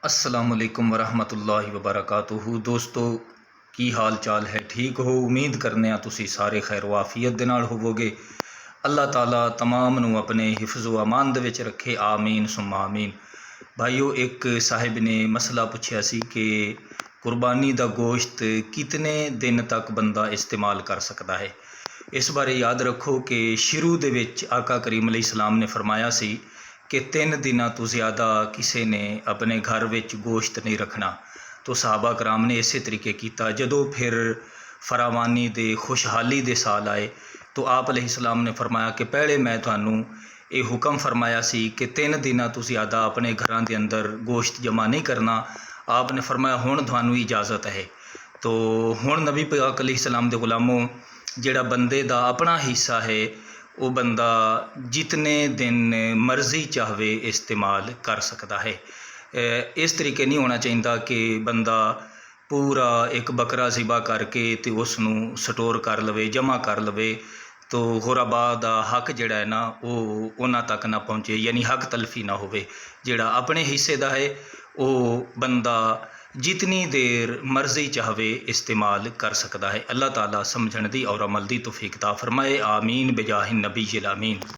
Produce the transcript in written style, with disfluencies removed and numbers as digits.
अस्सलामुअलैकुम वरहमतुल्लाहि वबरकातुहू। दोस्तों की हाल चाल है? ठीक हो? उम्मीद करने तुसी सारे खैर वाफियत दे नाल होवोगे। अल्लाह ताला तमाम नू अपने हिफ्ज़ व अमान दे विच रखे, आमीन सुम्मा आमीन। भाईओ, एक साहिब ने मसला पुछया सी कि कुर्बानी दा गोश्त कितने दिन तक बंदा इस्तेमाल कर सकता है। इस बारे याद रखो कि शुरू दे विच आका करीम अलैहिस्सलाम ने फरमाया सी कि 3 दिनों तो ज़्यादा किसी ने अपने घर में गोश्त नहीं रखना। तो सहाबा कराम ने इस तरीके किया। जदों फिर फरावानी दे खुशहाली दे साल आए तो आप अलैहिस्सलाम ने फरमाया कि पहले मैं थानू ये हुक्म फरमाया सी कि 3 दिनों तो ज़्यादा अपने घरों के अंदर गोश्त जमा नहीं करना। आपने फरमाया हुण थानू इजाज़त है। तो हुण नबी पाक अलैहिस्सलाम दे गुलामों, जिहड़ा बंदे दा अपना हिस्सा है वो बंदा जितने दिन मर्ज़ी चाहे इस्तेमाल कर सकता है। इस तरीके नहीं होना चाहिए कि बंदा पूरा एक बकरा ज़िबा करके तो उसनू स्टोर कर लवे, जमा कर लवे, तो गुरबा दा हक जिहड़ा है ना वो उन्हां तक ना पहुँचे, यानी हक तलफी ना होवे। जिहड़ा अपने हिस्से दा है वो बंदा जितनी देर मर्ज़ी चाहे इस्तेमाल कर सकता है। अल्लाह ताला समझण दी और अमल दी तौफीक अता फरमाए, आमीन बिजाहिन नबी अमीन।